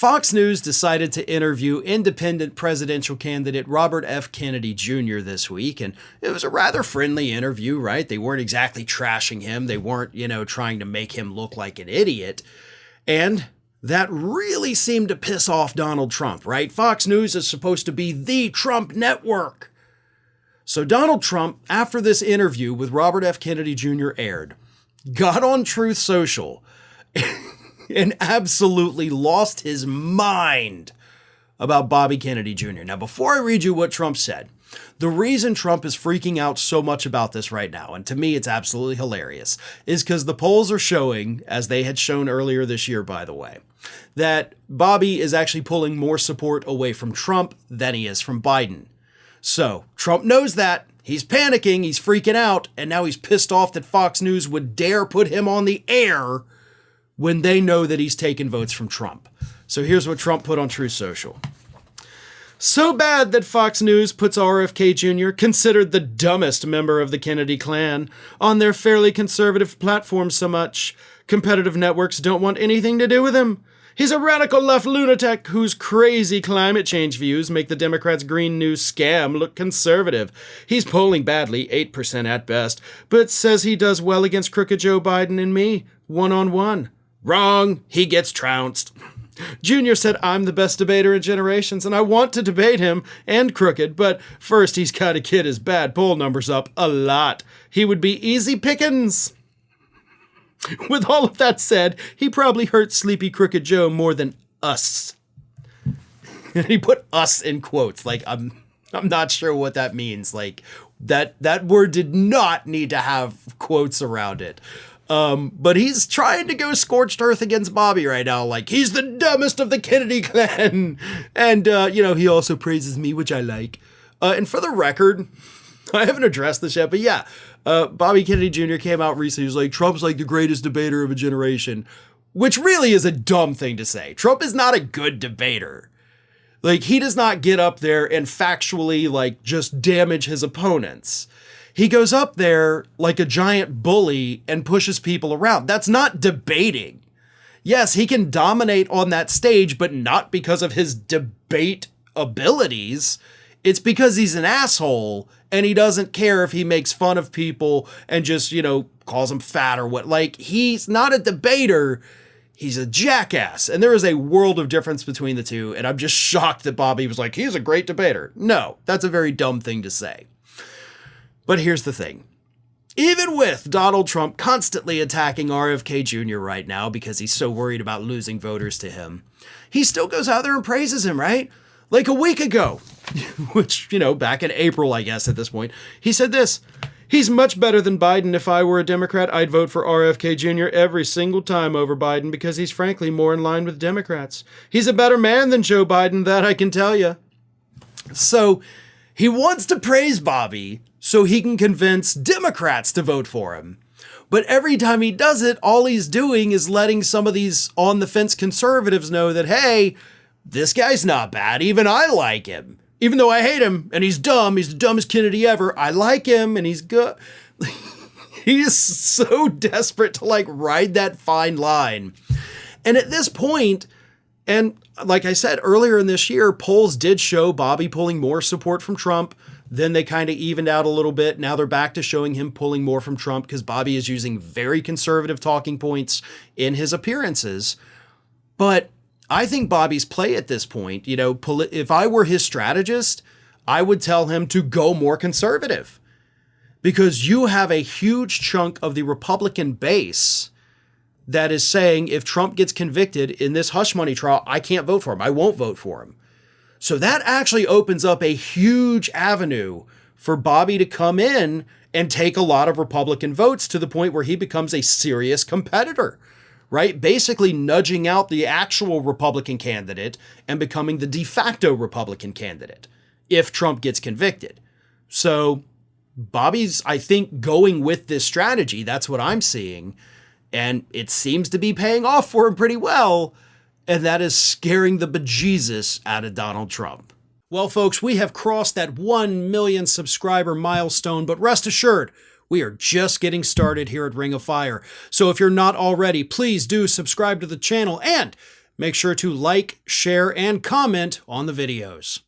Fox News decided to interview independent presidential candidate Robert F. Kennedy Jr. this week, and it was a rather friendly interview, right? They weren't exactly trashing him. They weren't, trying to make him look like an idiot. And that really seemed to piss off Donald Trump, right? Fox News is supposed to be the Trump network. So Donald Trump, after this interview with Robert F. Kennedy Jr. aired, got on Truth Social and absolutely lost his mind about Bobby Kennedy Jr. Now, before I read you what Trump said, the reason Trump is freaking out so much about this right now, and to me it's absolutely hilarious, is because the polls are showing, as they had shown earlier this year, by the way, that Bobby is actually pulling more support away from Trump than he is from Biden. So Trump knows that. He's panicking, he's freaking out, and now he's pissed off that Fox News would dare put him on the air when they know that he's taken votes from Trump. So here's what Trump put on Truth Social. So bad that Fox News puts RFK Jr., considered the dumbest member of the Kennedy clan, on their fairly conservative platform so much. Competitive networks don't want anything to do with him. He's a radical left lunatic whose crazy climate change views make the Democrats' green news scam look conservative. He's polling badly, 8% at best, but says he does well against crooked Joe Biden and me, one-on-one. Wrong, he gets trounced. Junior said I'm the best debater in generations, and I want to debate him and Crooked, but first he's got to get his bad poll numbers up a lot. He would be easy pickings. With all of that said, he probably hurt Sleepy Crooked Joe more than us. And he put us in quotes, like I'm not sure what that means. Like that word did not need to have quotes around it. But he's trying to go scorched earth against Bobby right now. Like, he's the dumbest of the Kennedy clan. And, he also praises me, which I like. And for the record, I haven't addressed this yet, but yeah, Bobby Kennedy Jr. came out recently. He was like, Trump's like the greatest debater of a generation, which really is a dumb thing to say. Trump is not a good debater. Like, he does not get up there and factually, like, just damage his opponents. He goes up there like a giant bully and pushes people around. That's not debating. Yes, he can dominate on that stage, but not because of his debate abilities. It's because he's an asshole and he doesn't care if he makes fun of people and just, calls them fat or what. Like, he's not a debater. He's a jackass. And there is a world of difference between the two. And I'm just shocked that Bobby was like, he's a great debater. No, that's a very dumb thing to say. But here's the thing. Even with Donald Trump constantly attacking RFK Jr. right now because he's so worried about losing voters to him, he still goes out there and praises him, right? Like a week ago, which, back in April, I guess at this point, he said this: he's much better than Biden. If I were a Democrat, I'd vote for RFK Jr. every single time over Biden because he's frankly more in line with Democrats. He's a better man than Joe Biden, that I can tell you. So he wants to praise Bobby so he can convince Democrats to vote for him. But every time he does it, all he's doing is letting some of these on-the-fence conservatives know that, hey, this guy's not bad. Even I like him. Even though I hate him and he's dumb, he's the dumbest Kennedy ever, I like him and he's good. He is so desperate to ride that fine line. And at this point, and like I said earlier in this year, polls did show Bobby pulling more support from Trump. Then they kind of evened out a little bit. Now they're back to showing him pulling more from Trump because Bobby is using very conservative talking points in his appearances. But I think Bobby's play at this point, if I were his strategist, I would tell him to go more conservative because you have a huge chunk of the Republican base that is saying if Trump gets convicted in this hush money trial, I can't vote for him. I won't vote for him. So that actually opens up a huge avenue for Bobby to come in and take a lot of Republican votes to the point where he becomes a serious competitor, right? Basically nudging out the actual Republican candidate and becoming the de facto Republican candidate if Trump gets convicted. So Bobby's, I think, going with this strategy. That's what I'm seeing. And it seems to be paying off for him pretty well. And that is scaring the bejesus out of Donald Trump. Well, folks, we have crossed that 1 million subscriber milestone, but rest assured, we are just getting started here at Ring of Fire. So if you're not already, please do subscribe to the channel and Make sure to like, share, and comment on the videos.